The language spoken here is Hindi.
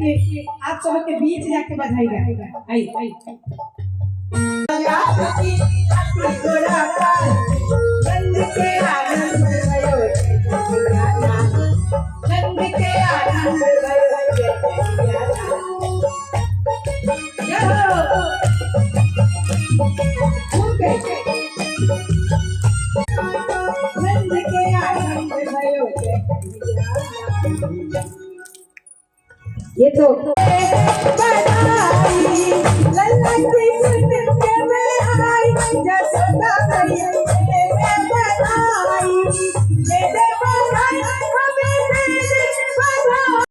कि आप सब के बीच जाके बधाई आई आई नंद के आनंद भयो नंद के आनंद नंद के आनंद भयो ये तो बधाई लल्ला की